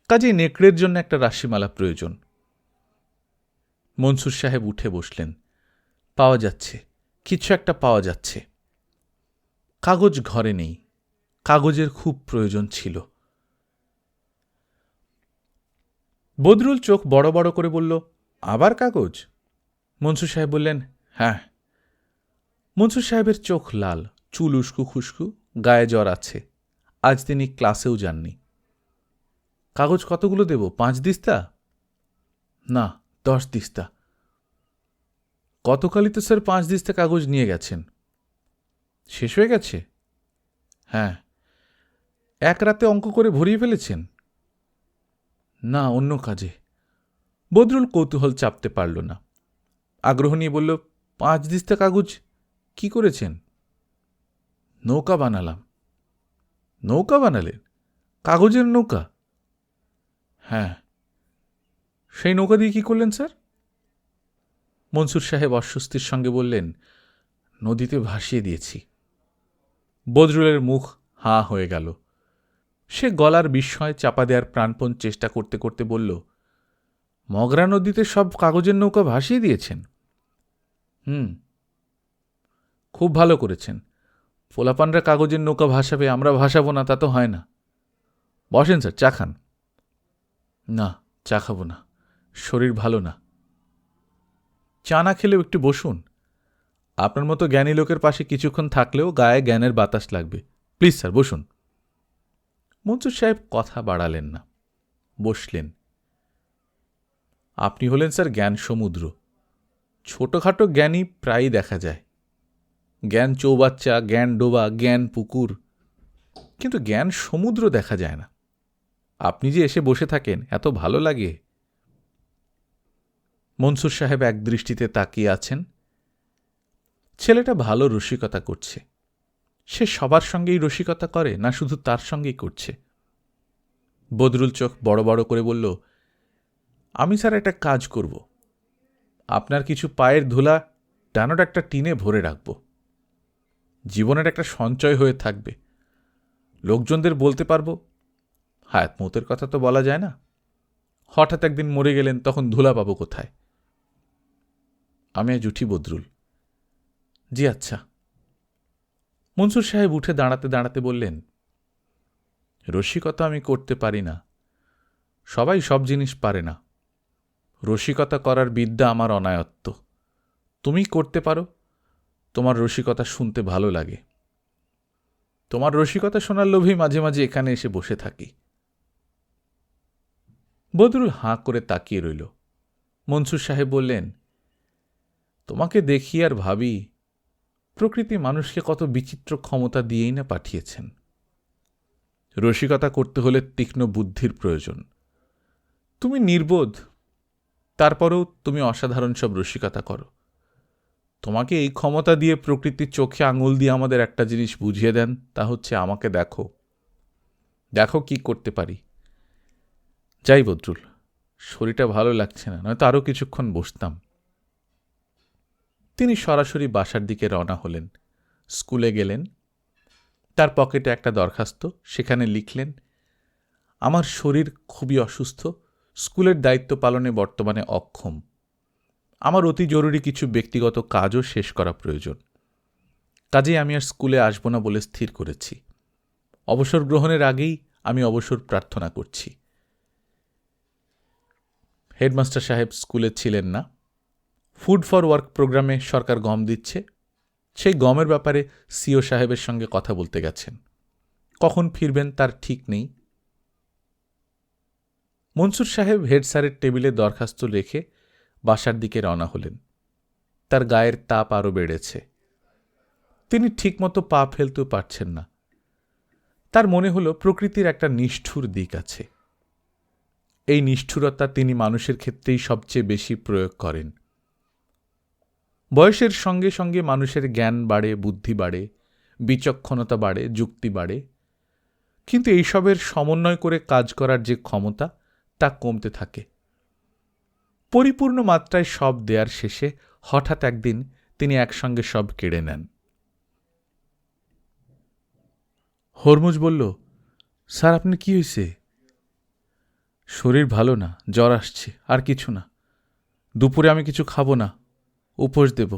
কাজেই নেকড়ের জন্য একটা রাশিমালা প্রয়োজন। মনসুর সাহেব উঠে বসলেন। পাওয়া যাচ্ছে, কিছু একটা পাওয়া যাচ্ছে। কাগজ ঘরে নেই, কাগজের খুব প্রয়োজন ছিল। বদরুল চোখ বড় বড় করে বলল, আবার কাগজ? মনসুর সাহেব বললেন, হ্যাঁ। মনসুর সাহেবের চোখ লাল, চুল উস্কু খুস্কু, গায়ে জ্বর আছে। আজ তিনি ক্লাসেও যাননি। কাগজ কতগুলো দেব? 5 দিস্তা? না, 10 দিস্তা। গতকালই তো স্যার 5 দিস্তা কাগজ নিয়ে গেছেন। শেষ হয়ে গেছে? হ্যাঁ। এক রাতে অঙ্ক করে ভরিয়ে ফেলেছেন? না, অন্য কাজে। বদরুল কৌতূহল চাপতে পারল না। আগ্রহ নিয়ে বলল, 5 দিস্তা কাগজ কি করেছেন? নৌকা বানালাম। নৌকা বানালেন? কাগজের নৌকা? হ্যাঁ। সেই নৌকা দিয়ে কি করলেন স্যার? মনসুর সাহেব অস্বস্তির সঙ্গে বললেন, নদীতে ভাসিয়ে দিয়েছি। বদরুলের মুখ হাঁ হয়ে গেল। সে গলার বিস্ময় চাপা দেওয়ার প্রাণপণ চেষ্টা করতে করতে বলল, মগরা নদীতে সব কাগজের নৌকা ভাসিয়ে দিয়েছেন? খুব ভালো করেছেন। পোলাপানরা কাগজের নৌকা ভাসাবে, আমরা ভাসাবো না, তা তো হয় না। বসেন স্যার, চা খান। না, চা খাবো না, শরীর ভালো না। চা না খেলেও একটু বসুন। আপনার মতো জ্ঞানী লোকের পাশে কিছুক্ষণ থাকলেও গায়ে জ্ঞানের বাতাস লাগবে। প্লিজ স্যার, বসুন। মনসুর সাহেব কথা বাড়ালেন না, বসলেন। আপনি হলেন স্যার জ্ঞান সমুদ্র। ছোটখাটো জ্ঞানী প্রায়ই দেখা যায়। জ্ঞান চৌবাচ্চা, জ্ঞান ডোবা, জ্ঞান পুকুর, কিন্তু জ্ঞান সমুদ্র দেখা যায় না। আপনি যে এসে বসে থাকেন, এত ভালো লাগে। মনসুর সাহেব এক দৃষ্টিতে তাকিয়ে আছেন। ছেলেটা ভালো রসিকতা করছে। সে সবার সঙ্গেই রসিকতা করে, না শুধু তার সঙ্গেই করছে? বদরুল চোখ বড় বড় করে বলল, আমি স্যার একটা কাজ করব। আপনার কিছু পায়ের ধুলা ডানোটা একটা টিনে ভরে রাখব। জীবনের একটা সঞ্চয় হয়ে থাকবে। লোকজনদের বলতে পারব, হায়াত মৌতের কথা তো বলা যায় না। হঠাৎ একদিন মরে গেলেন, তখন ধুলা পাবো কোথায়? আমি আজ উঠি বদরুল। জি আচ্ছা। মনসুর সাহেব উঠে দাঁড়াতে দাঁড়াতে বললেন, রসিকতা আমি করতে পারি না। সবাই সব জিনিস পারে না। রসিকতা করার বিদ্যা আমার অনায়ত্ত। তুমি করতে পারো। তোমার রসিকতা শুনতে ভালো লাগে। তোমার রসিকতা শোনার লোভেই মাঝে মাঝে এখানে এসে বসে থাকি। বদরুল হাঁ করে তাকিয়ে রইল। মনসুর সাহেব বললেন, তোমাকে দেখি আর ভাবি, প্রকৃতি মানুষকে কত বিচিত্র ক্ষমতা দিয়েই না পাঠিয়েছেন। রসিকতা করতে হলে তীক্ষ্ণ বুদ্ধির প্রয়োজন। তুমি নির্বোধ, তারপরেও তুমি অসাধারণ সব রসিকতা করো। তোমাকে এই ক্ষমতা দিয়ে প্রকৃতির চোখে আঙুল দিয়ে আমাদের একটা জিনিস বুঝিয়ে দেন, তা হচ্ছে আমাকে দেখো, দেখো কি করতে পারি। যাই বদরুল, শরীরটা ভালো লাগছে না, নয়তো আরও কিছুক্ষণ বসতাম। তিনি সরাসরি বাসার দিকে রওনা হলেন। স্কুলে গেলেন। তার পকেটে একটা দরখাস্ত, সেখানে লিখলেন, আমার শরীর খুবই অসুস্থ, স্কুলের দায়িত্ব পালনে বর্তমানে অক্ষম। আমার অতি জরুরি কিছু ব্যক্তিগত কাজও শেষ করা প্রয়োজন। কাজেই আমি আর স্কুলে আসব না বলে স্থির করেছি। অবসর গ্রহণের আগেই আমি অবসর প্রার্থনা করছি। হেডমাস্টার সাহেব স্কুলে ছিলেন না। ফুড ফর ওয়ার্ক প্রোগ্রামে সরকার গম দিচ্ছে, সেই গমের ব্যাপারে সিও সাহেবের সঙ্গে কথা বলতে গেছেন। কখন ফিরবেন তার ঠিক নেই। মনসুর সাহেব হেড স্যারের টেবিলে দরখাস্ত রেখে বাসার দিকে রওনা হলেন। তার গায়ের তাপ আরও বেড়েছে। তিনি ঠিকমতো পা ফেলতেও পারছেন না। তার মনে হল প্রকৃতির একটা নিষ্ঠুর দিক আছে। এই নিষ্ঠুরতা তিনি মানুষের ক্ষেত্রেই সবচেয়ে বেশি প্রয়োগ করেন। বয়সের সঙ্গে সঙ্গে মানুষের জ্ঞান বাড়ে, বুদ্ধি বাড়ে, বিচক্ষণতা বাড়ে, যুক্তি বাড়ে, কিন্তু এইসবের সমন্বয় করে কাজ করার যে ক্ষমতা, তা কমতে থাকে। পরিপূর্ণ মাত্রায় সব দেয়ার শেষে হঠাৎ একদিন তিনি একসঙ্গে সব কেড়ে নেন। হরমুজ বলল, স্যার আপনি কি হয়েছে? শরীর ভালো না, জ্বর আসছে, আর কিছু না। দুপুরে আমি কিছু খাবো না, উপোস দেব।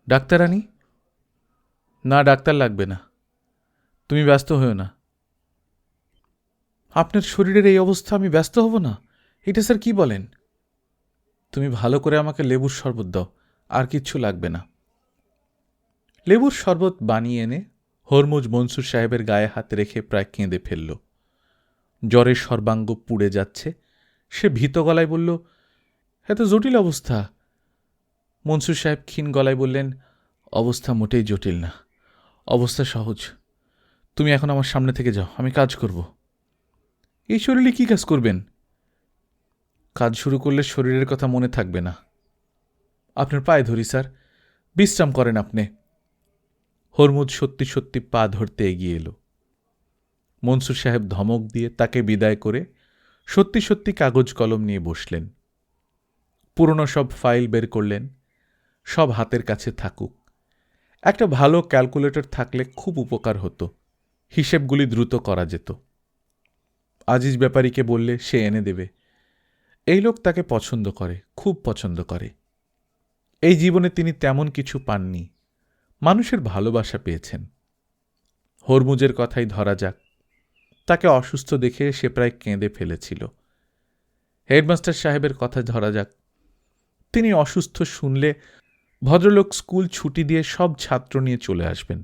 ডাক্তার আনি? না, ডাক্তার লাগবে না, তুমি ব্যস্ত হও না। আপনার শরীরের এই অবস্থা, আমি ব্যস্ত হব না? এটা স্যার কি বলেন? তুমি ভালো করে আমাকে লেবুর শরবত দাও, আর কিচ্ছু লাগবে না। লেবুর শরবত বানিয়ে এনে হরমুজ মনসুর সাহেবের গায়ে হাত রেখে প্রায় কেঁদে ফেলল। জ্বরে সর্বাঙ্গ পুড়ে যাচ্ছে। সে ভীত গলায় বলল, এত জটিল অবস্থা। মনসুর সাহেব ক্ষীণ গলায় বললেন, অবস্থা মোটেই জটিল না, অবস্থা সহজ। তুমি এখন আমার সামনে থেকে যাও, আমি কাজ করব। এই শরীরে কি কাজ করবেন? কাজ শুরু করলে শরীরের কথা মনে থাকবে না। আপনার পায়ে ধরি স্যার, বিশ্রাম করেন আপনি। হরমুজ সত্যি সত্যি পা ধরতে এগিয়ে এলো। মনসুর সাহেব ধমক দিয়ে তাকে বিদায় করে সত্যি সত্যি কাগজ কলম নিয়ে বসলেন। পুরনো সব ফাইল বের করলেন। সব হাতের কাছে থাকুক। একটা ভালো ক্যালকুলেটর থাকলে খুব উপকার হতো, হিসেবগুলি দ্রুত করা যেত। আজিজ ব্যাপারীকে বললে সে এনে দেবে। এই লোক তাকে পছন্দ করে, খুব পছন্দ করে। এই জীবনে তিনি তেমন কিছু পাননি, মানুষের ভালোবাসা পেয়েছেন। হরমুজের কথাই ধরা যাক। তাকে অসুস্থ দেখে সে প্রায় কেঁদে ফেলেছিল। হেডমাস্টার সাহেবের কথা ধরা যাক। তিনি অসুস্থ শুনলে ভদ্রলোক স্কুল ছুটি দিয়ে সব ছাত্র নিয়ে চলে আসবেন।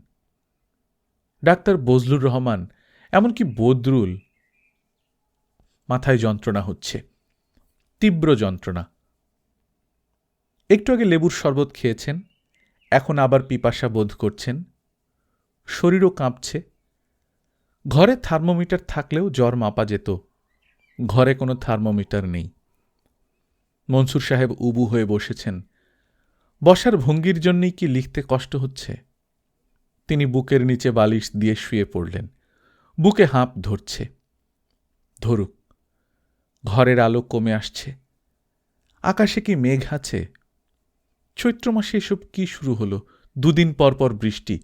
ডাক্তার বজলুর রহমান, এমনকি বদরুল। মাথায় যন্ত্রণা হচ্ছে, তীব্র যন্ত্রণা। একটু আগে লেবুর শরবত খেয়েছেন, এখন আবার পিপাসা বোধ করছেন। শরীরও কাঁপছে। ঘরে থার্মোমিটার থাকলেও জ্বর মাপা যেত। ঘরে কোনো থার্মোমিটার নেই। মনসুর সাহেব উবু হয়ে বসেছেন। বসার ভঙ্গির জন্যই কি লিখতে কষ্ট হচ্ছে? তিনি বুকের নিচে বালিশ দিয়ে শুয়ে পড়লেন। বুকে হাঁপ ধরছে। ধরুক। ঘরের আলো কমে আসছে। আকাশে কি মেঘ আছে? চৈত্র মাসে এসব কি শুরু হলো? দুদিন পর পর বৃষ্টি।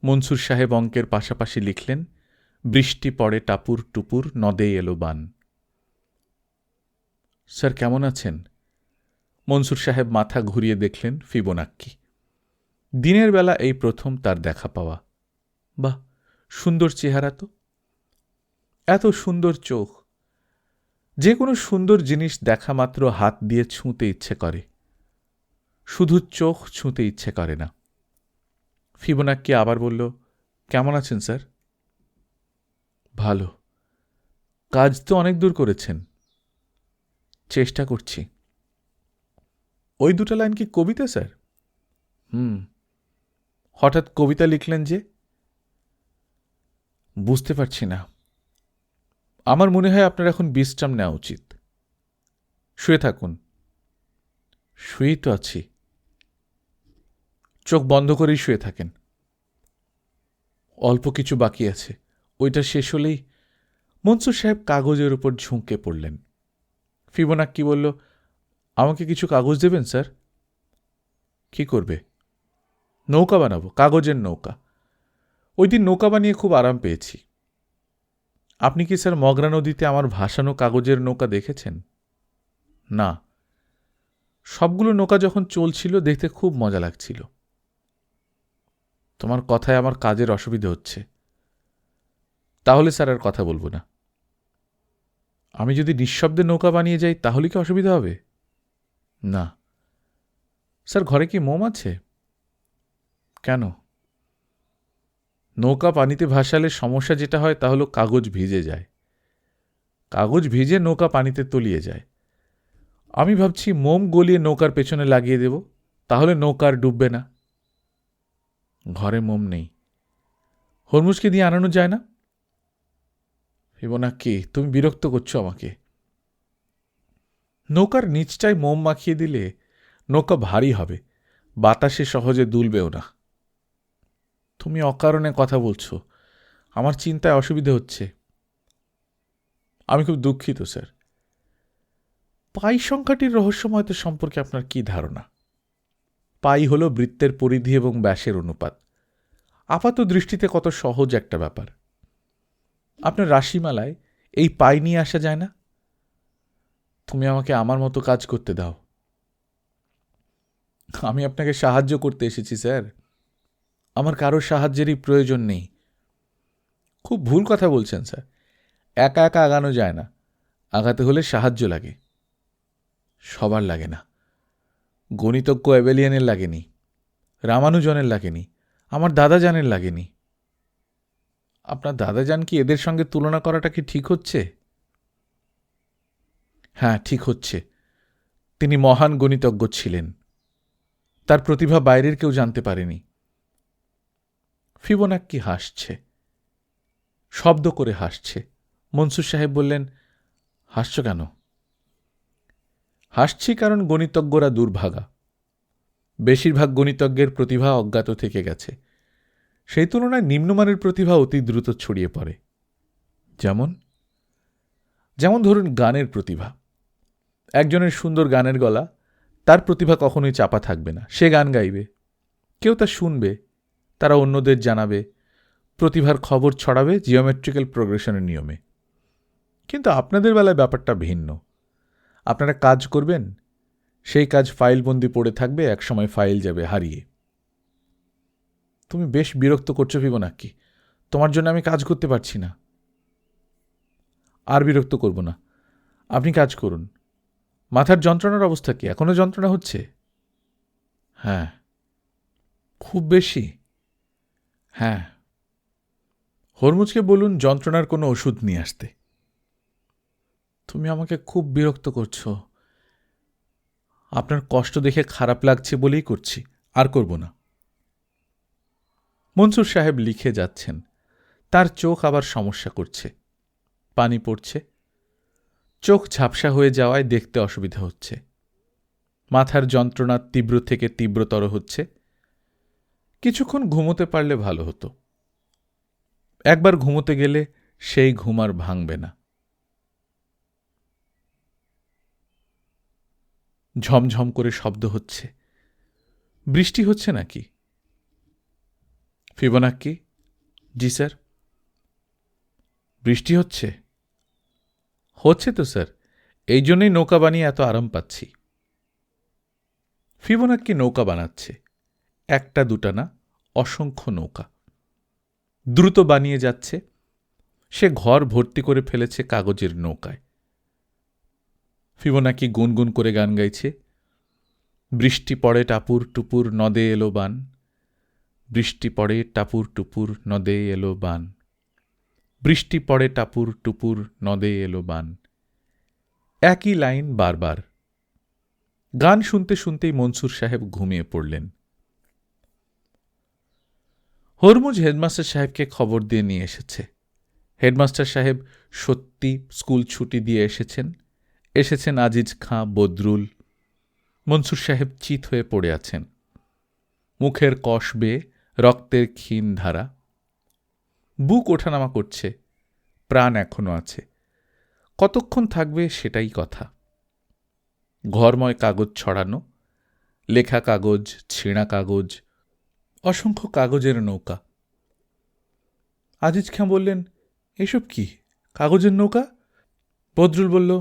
মনসুর সাহেব অঙ্কের পাশাপাশি লিখলেন, বৃষ্টি পড়ে টাপুর টুপুর, নদে এলো বান। স্যার কেমন আছেন? মনসুর সাহেব মাথা ঘুরিয়ে দেখলেন ফিবোনাক্কি। দিনের বেলা এই প্রথম তার দেখা পাওয়া। বাহ, সুন্দর চেহারা তো, এত সুন্দর চোখ। যে কোনো সুন্দর জিনিস দেখা মাত্র হাত দিয়ে ছুঁতে ইচ্ছে করে, শুধু চোখ ছুঁতে ইচ্ছে করে না। ফিবোনাক্কি আবার বলল, কেমন আছেন স্যার? ভালো। কাজ তো অনেক দূর করেছেন। চেষ্টা করছি। ওই দুটো লাইন কি কবিতা স্যার? হঠাৎ কবিতা লিখলেন যে? বুঝতে পারছি না। আমার মনে হয় আপনার এখন বিশ্রাম নেওয়া উচিত। শুয়ে থাকুন। শুয়েই তো আছি। চোখ বন্ধ করেই শুয়ে থাকেন। অল্প কিছু বাকি আছে, ওইটা শেষ হলেই। মনসুর সাহেব কাগজের উপর ঝুঁকে পড়লেন। ফিবোনাক্কি বলল, আমাকে কিছু কাগজ দেবেন স্যার? কি করবে? নৌকা বানাবো, কাগজের নৌকা। ওই দিন নৌকা বানিয়ে খুব আরাম পেয়েছি। আপনি কি স্যার মগরা নদীতে আমার ভাসানো কাগজের নৌকা দেখেছেন? না। সবগুলো নৌকা যখন চলছিল দেখতে খুব মজা লাগছিল। তোমার কথায় আমার কাজের অসুবিধে হচ্ছে। তাহলে স্যার আর কথা বলবো না। আমি যদি নিঃশব্দে নৌকা বানিয়ে যাই তাহলে কি অসুবিধা হবে? না। স্যার ঘরে কি মোম আছে? কেন? নৌকা পানিতে ভাসালে সমস্যা যেটা হয় তা হলো কাগজ ভিজে যায়। কাগজ ভিজে নৌকা পানিতে তলিয়ে যায়। আমি ভাবছি মোম গলিয়ে নৌকার পেছনে লাগিয়ে দেব, তাহলে নৌকা আর ডুববে না। ঘরে মোম নেই। হরমুজকে দিয়ে আনানো যায় না? ফিবোনাক্কি, তুমি বিরক্ত করছো আমাকে। নৌকার নিচটায় মোম মাখিয়ে দিলে নৌকা ভারী হবে, বাতাসে সহজে দুলবেও না। তুমি অকারণে কথা বলছো, আমার চিন্তায় অসুবিধে হচ্ছে। আমি খুব দুঃখিত স্যার। পাই সংখ্যাটির রহস্যময়তা সম্পর্কে আপনার কি ধারণা? পাই হল বৃত্তের পরিধি এবং ব্যাসের অনুপাত। আপাত দৃষ্টিতে কত সহজ একটা ব্যাপার। আপনার রাশিমালায় এই পাই নিয়ে আসা যায় না? তুমি আমাকে আমার মতো কাজ করতে দাও। আমি আপনাকে সাহায্য করতে এসেছি স্যার। আমার কারো সাহায্যেরই প্রয়োজন নেই। খুব ভুল কথা বলছেন স্যার। একা একা আগানো যায় না, আগাতে হলে সাহায্য লাগে। সবার লাগে না। গণিতজ্ঞ এবেলিয়ানের লাগেনি, রামানুজনের লাগেনি, আমার দাদাজানের লাগেনি। আপনার দাদাজান কি এদের সঙ্গে তুলনা করাটা কি ঠিক হচ্ছে? হ্যাঁ, ঠিক হচ্ছে। তিনি মহান গণিতজ্ঞ ছিলেন, তার প্রতিভা বাইরের কেউ জানতে পারেনি। ফিবোনাক্কি হাসছে, শব্দ করে হাসছে। মনসুর সাহেব বললেন, হাসছ কেন? হাসছি কারণ গণিতজ্ঞরা দুর্ভাগা। বেশিরভাগ গণিতজ্ঞের প্রতিভা অজ্ঞাত থেকে গেছে। সেই তুলনায় নিম্নমানের প্রতিভা অতি দ্রুত ছড়িয়ে পড়ে। যেমন যেমন ধরুন গানের প্রতিভা। একজনের সুন্দর গানের গলা, তার প্রতিভা কখনোই চাপা থাকবে না, সে গান গাইবে, কেউ তা শুনবে, তারা অন্যদের জানাবে, প্রতিভার খবর ছড়াবে জিওমেট্রিক্যাল প্রোগ্রেশনের নিয়মে। কিন্তু আপনাদের বেলায় ব্যাপারটা ভিন্ন। আপনারা কাজ করবেন, সেই কাজ ফাইলবন্দি পড়ে থাকবে, একসময় ফাইল যাবে হারিয়ে। তুমি বেশ বিরক্ত করছো ফিবোনাক্কি, তোমার জন্য আমি কাজ করতে পারছি না। আর বিরক্ত করব না, আপনি কাজ করুন। মাথার যন্ত্রণার অবস্থা কি? এখনো যন্ত্রণা হচ্ছে? হ্যাঁ। খুব বেশি? হ্যাঁ। হরমুজকে বলুন যন্ত্রণার কোনো ওষুধ নিয়ে আসতে। তুমি আমাকে খুব বিরক্ত করছো। আপনার কষ্ট দেখে খারাপ লাগছে বলেই করছি, আর করব না। মনসুর সাহেব লিখে যাচ্ছেন, তার চোখ আবার সমস্যা করছে, পানি পড়ছে, চোখ ঝাপসা হয়ে যাওয়ায় দেখতে অসুবিধা হচ্ছে, মাথার যন্ত্রণা তীব্র থেকে তীব্রতর হচ্ছে। কিছুক্ষণ ঘুমোতে পারলে ভালো হতো। একবার ঘুমোতে গেলে সেই ঘুম আর ভাঙবে না। ঝমঝম করে শব্দ হচ্ছে। বৃষ্টি হচ্ছে নাকি? ফিবোনাক্কি, জি স্যার। বৃষ্টি হচ্ছে? হচ্ছে তো স্যার, এই জন্যই নৌকা বানিয়ে এত আরাম পাচ্ছি। ফিবোনাক্কি নৌকা বানাচ্ছে, একটা দুটা না, অসংখ্য নৌকা। দ্রুত বানিয়ে যাচ্ছে, সে ঘর ভর্তি করে ফেলেছে কাগজের নৌকায়। ফিবোনাক্কি গুনগুন করে গান গাইছে, বৃষ্টি পড়ে টাপুর টুপুর নদে এলো বান, বৃষ্টি পড়ে টাপুর টুপুর নদে এলো বান, বৃষ্টি পড়ে টাপুর টুপুর নদে এলো বান। একই লাইন বারবার। গান শুনতে শুনতেই মনসুর সাহেব ঘুমিয়ে পড়লেন। হরমুজ হেডমাস্টার সাহেবকে খবর দিয়ে নিয়ে এসেছে। হেডমাস্টার সাহেব সত্যি স্কুল ছুটি দিয়ে এসেছেন আজিজ খাঁ, বদরুল। মনসুর সাহেব চিত হয়ে পড়ে আছেন, মুখের কষ বেয়ে রক্তের ক্ষীণ ধারা, বুক ওঠানামা করছে, প্রাণ এখনো আছে। কতক্ষণ থাকবে সেটাই কথা। ঘরময় কাগজ ছড়ানো, লেখা কাগজ, ছেঁড়া কাগজ, অসংখ্য কাগজের নৌকা। আজিজ খাঁ বললেন, এসব কি, কাগজের নৌকা? বদরুল বলল,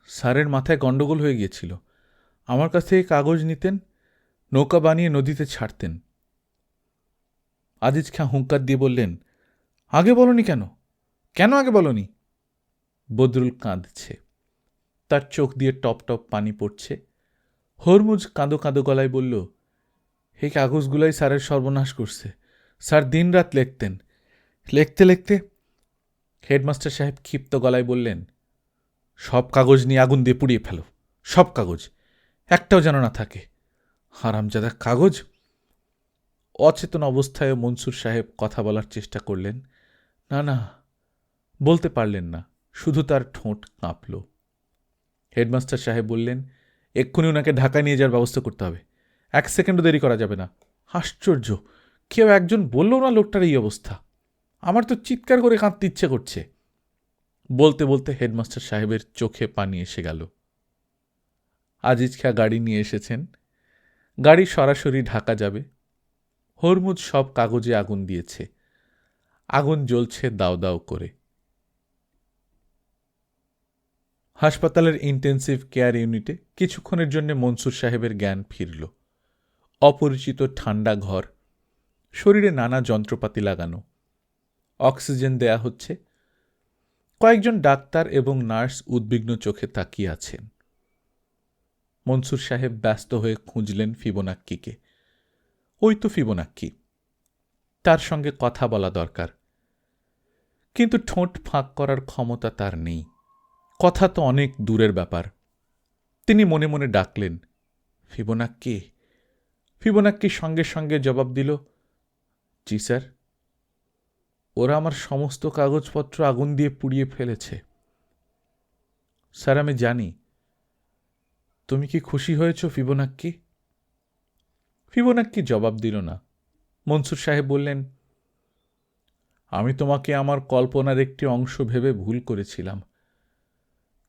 স্যারের মাথায় গণ্ডগোল হয়ে গিয়েছিল, আমার কাছ থেকে কাগজ নিতেন, নৌকা বানিয়ে নদীতে ছাড়তেন। আজিজ খাঁ হুঙ্কার দিয়ে বললেন, আগে বলনি কেন? কেন আগে বলনি? বদরুল কাঁদছে, তার চোখ দিয়ে টপ টপ পানি পড়ছে। হরমুজ কাঁদো কাঁদো গলায় বলল, এই কাগজগুলাই স্যারের সর্বনাশ করছে। স্যার দিনরাত লিখতেন, লিখতে লিখতে। হেডমাস্টার সাহেব ক্ষিপ্ত গলায় বললেন, সব কাগজ নিয়ে আগুন দিয়ে পুড়িয়ে ফেলো, সব কাগজ, একটাও যেন না থাকে। হারামজাদা কাগজ। অচেতন অবস্থায় মনসুর সাহেব কথা বলার চেষ্টা করলেন, না না, বলতে পারলেন না, শুধু তার ঠোঁট কাঁপল। হেডমাস্টার সাহেব বললেন, এক্ষুনি ওনাকে ঢাকায় নিয়ে যাওয়ার ব্যবস্থা করতে হবে, 1 সেকেন্ডও দেরি করা যাবে না। আশ্চর্য, কেউ একজন বলল না লোকটার এই অবস্থা? আমার তো চিৎকার করে কাঁদতে ইচ্ছে করছে। বলতে বলতে হেডমাস্টার সাহেবের চোখে পানি এসে গেল। আজিজ খাঁ গাড়ি নিয়ে এসেছেন, গাড়ি সরাসরি ঢাকা যাবে। হরমুজ সব কাগজে আগুন দিয়েছে, আগুন জ্বলছে দাও দাও করে। হাসপাতালের ইন্টেন্সিভ কেয়ার ইউনিটে কিছুক্ষণের জন্য মনসুর সাহেবের জ্ঞান ফিরল। অপরিচিত ঠান্ডা ঘর, শরীরে নানা যন্ত্রপাতি লাগানো, অক্সিজেন দেয়া হচ্ছে। কয়েকজন ডাক্তার এবং নার্স উদ্বিগ্ন চোখে তাকিয়ে আছেন। মনসুর সাহেব ব্যস্ত হয়ে খুঁজলেন ফিবোনাক্কিকে। ওই তো ফিবোনাক্কি, তার সঙ্গে কথা বলা দরকার, কিন্তু ঠোঁট ফাঁক করার ক্ষমতা তার নেই। কথা তো অনেক দূরের ব্যাপার। তিনি মনে মনে ডাকলেন, ফিবোনাক্কি। ফিবোনাক্কি সঙ্গে সঙ্গে জবাব দিল, জি স্যার। ওরা আমার সমস্ত কাগজপত্র আগুন দিয়ে পুড়িয়ে ফেলেছে। স্যার, আমি জানি। তুমি কি খুশি হয়েছ ফিবোনাক্কি? ফিবোনাক্কি জবাব দিল না। মনসুর সাহেব বললেন, আমি তোমাকে আমার কল্পনার একটি অংশ ভেবে ভুল করেছিলাম।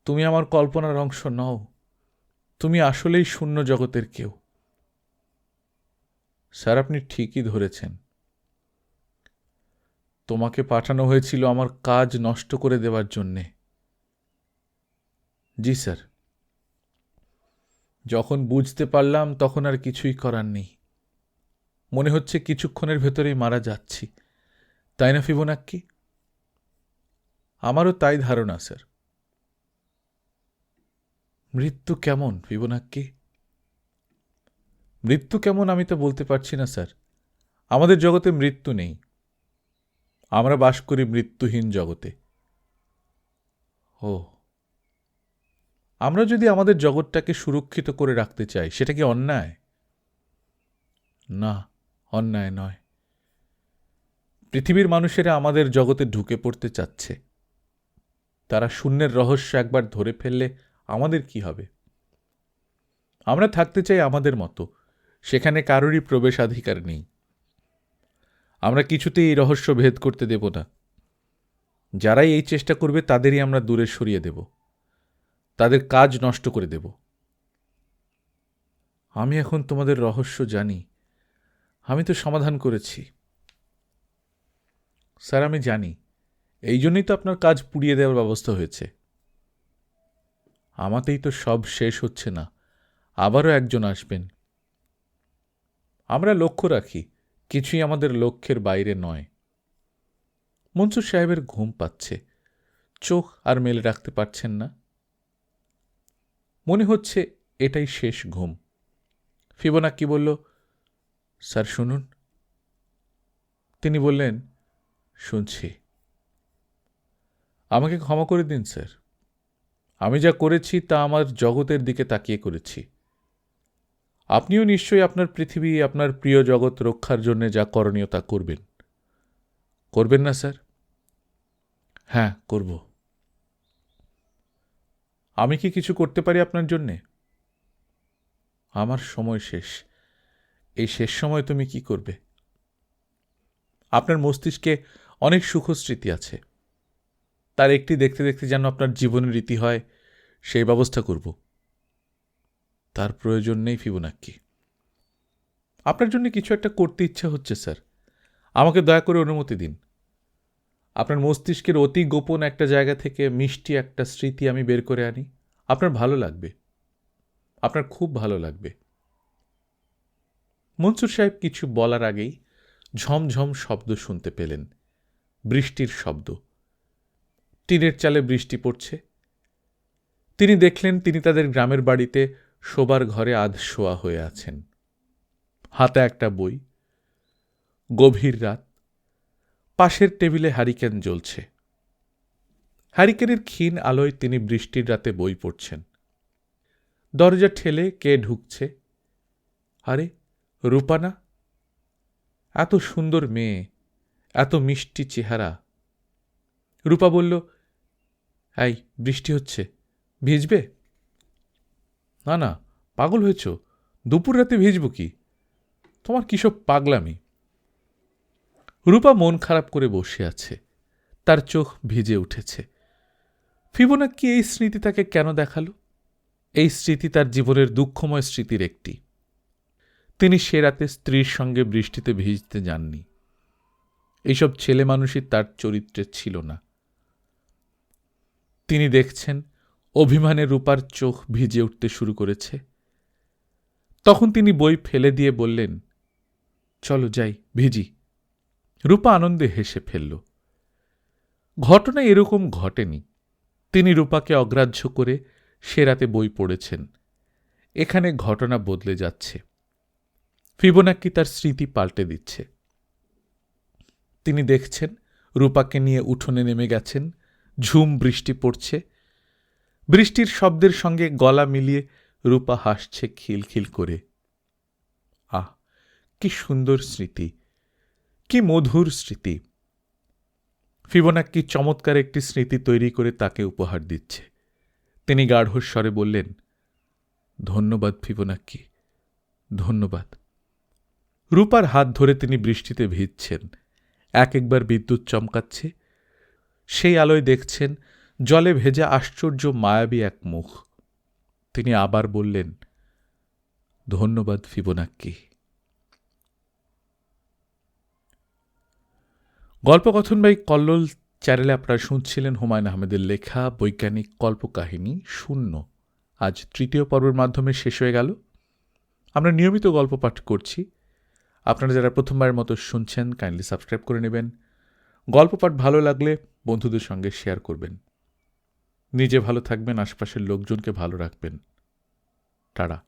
তুমি আমার কল্পনার অংশ নও, তুমি আসলেই শূন্য জগতের কেউ। স্যার, আপনি ঠিকই ধরেছেন। তোমাকে পাঠানো হয়েছিল আমার কাজ নষ্ট করে দেওয়ার জন্যে। জি স্যার। যখন বুঝতে পারলাম তখন আর কিছুই করার নেই। মনে হচ্ছে কিছুক্ষণের ভেতরেই মারা যাচ্ছি, তাই না ফিবোনাক্কি? আমারও তাই ধারণা স্যার। মৃত্যু কেমন ফিবোনাক্কি? মৃত্যু কেমন আমি তো বলতে পারছি না স্যার। আমাদের জগতে মৃত্যু নেই। আমরা বাস করি মৃত্যুহীন জগতে। ও, আমরা যদি আমাদের জগৎটাকে সুরক্ষিত করে রাখতে চাই, সেটা কি অন্যায়? না, অন্যায় নয়। পৃথিবীর মানুষেরা আমাদের জগতে ঢুকে পড়তে চাচ্ছে। তারা শূন্যের রহস্য একবার ধরে ফেললে আমাদের কি হবে? আমরা থাকতে চাই আমাদের মতো, সেখানে কারোরই প্রবেশাধিকার নেই। আমরা কিছুতেই এই রহস্য ভেদ করতে দেব না। যারাই এই চেষ্টা করবে তাদেরই আমরা দূরে সরিয়ে দেব, তাদের কাজ নষ্ট করে দেব। আমি এখন তোমাদের রহস্য জানি। আমি তো সমাধান করেছি। স্যার, আমি জানি। এই জন্যই তো আপনার কাজ পুড়িয়ে দেওয়ার ব্যবস্থা হয়েছে। আমাতেই তো সব শেষ হচ্ছে না, আবারও একজন আসবেন। আমরা লক্ষ্য রাখি, কিছুই আমাদের লক্ষ্যের বাইরে নয়। মনসুর সাহেবের ঘুম পাচ্ছে, চোখ আর মেলে রাখতে পারছেন না। মনে হচ্ছে এটাই শেষ ঘুম। ফিবোনাক্কি বলল, স্যার শুনুন। তিনি বললেন, শুনছি। আমাকে ক্ষমা করে দিন স্যার। আমি যা করেছি তা আমার জগতের দিকে তাকিয়ে করেছি। আপনিও নিশ্চয়ই আপনার পৃথিবী, আপনার প্রিয় জগৎ রক্ষার জন্য যা করণীয় তা করবেন। করবেন না স্যার? হ্যাঁ, করব। আমি কি কিছু করতে পারি আপনার জন্যে? আমার সময় শেষ। এই শেষ সময় তুমি কি করবে? আপনার মস্তিষ্কে অনেক সুখস্মৃতি আছে, তার একটি দেখতে দেখতে যেন আপনার জীবনের রীতি হয়, সেই ব্যবস্থা করব। তার প্রয়োজন নেই ফিবোনাক্কি। আপনার জন্য কিছু একটা করতে ইচ্ছা হচ্ছে স্যার। আমাকে দয়া করে অনুমতি দিন। আপনার মস্তিষ্কের অতি গোপন একটা জায়গা থেকে মিষ্টি একটা স্মৃতি আমি বের করে আনি। আপনার ভালো লাগবে, আপনার খুব ভালো লাগবে। মনসুর সাহেব কিছু বলার আগেই ঝমঝম শব্দ শুনতে পেলেন, বৃষ্টির শব্দ। টিনের চালে বৃষ্টি পড়ছে। তিনি দেখলেন তিনি তাদের গ্রামের বাড়িতে শোবার ঘরে আধশোয়া হয়ে আছেন, হাতে একটা বই। গভীর রাত, পাশের টেবিলে হ্যারিকেন জ্বলছে। হ্যারিকেনের ক্ষীণ আলোয় তিনি বৃষ্টির রাতে বই পড়ছেন। দরজা ঠেলে কে ঢুকছে? আরে, রূপা না? এত সুন্দর মেয়ে, এত মিষ্টি চেহারা। রূপা বলল, এই বৃষ্টি হচ্ছে, ভিজবে? না না, পাগল হয়েছ? দুপুর রাতে ভিজব কি? তোমার কিসব পাগলামি। রূপা মন খারাপ করে বসে আছে, তার চোখ ভিজে উঠেছে। ফিবোনাক্কি এই স্মৃতি তাকে কেন দেখালো? এই স্মৃতি তার জীবনের দুঃখময় স্মৃতির একটি। তিনি সে রাতে স্ত্রীর সঙ্গে বৃষ্টিতে ভিজতে যাননি। এইসব ছেলে মানুষই তার চরিত্রে ছিল না। তিনি দেখছেন অভিমানে রূপার চোখ ভিজে উঠতে শুরু করেছে। তখন তিনি বই ফেলে দিয়ে বললেন, চলো যাই, ভিজি। রূপা আনন্দে হেসে ফেলল। ঘটনা এরকম ঘটেনি। তিনি রূপাকে অগ্রাহ্য করে সে রাতে বই পড়েছেন। এখানে ঘটনা বদলে যাচ্ছে। ফিবোনাক্কি তার স্মৃতি পাল্টে দিচ্ছে। তিনি দেখছেন রূপাকে নিয়ে উঠোনে নেমে গেছেন, ঝুম বৃষ্টি পড়ছে। বৃষ্টির শব্দের সঙ্গে গলা মিলিয়ে রূপা হাসছে খিলখিল করে। আহ, কি সুন্দর স্মৃতি, কি মধুর স্মৃতি! ফিবোনাক্কি চমৎকার একটি স্মৃতি তৈরি করে তাকে উপহার দিচ্ছে। তিনি গাঢ়স্বরে বললেন, ধন্যবাদ ফিবোনাক্কি, ধন্যবাদ। রূপার হাত ধরে তিনি বৃষ্টিতে ভিজছেন। একবার বিদ্যুৎ চমকাচ্ছে, সেই আলোয় দেখছেন জলে ভেজা আশ্চর্য মায়াবী এক মুখ। তিনি আবার বললেন, ধন্যবাদ ফিবোনাক্কি। গল্পকথন বাই কল্লোল চ্যানেলে আপনারা শুনছিলেন হুমায়ুন আহমেদের লেখা বৈজ্ঞানিক কল্পকাহিনী শূন্য। আজ তৃতীয় পর্বের মাধ্যমে শেষ হয়ে গেল। আমরা নিয়মিত গল্প পাঠ করছি। আপনারা যারা প্রথমবারের মতো শুনছেন, কাইন্ডলি সাবস্ক্রাইব করে নেবেন। গল্প পাঠ ভালো লাগলে বন্ধুদের সঙ্গে শেয়ার করবেন। নিজে ভালো থাকবেন, আশপাশের লোকজনকে ভালো রাখবেন। টাটা।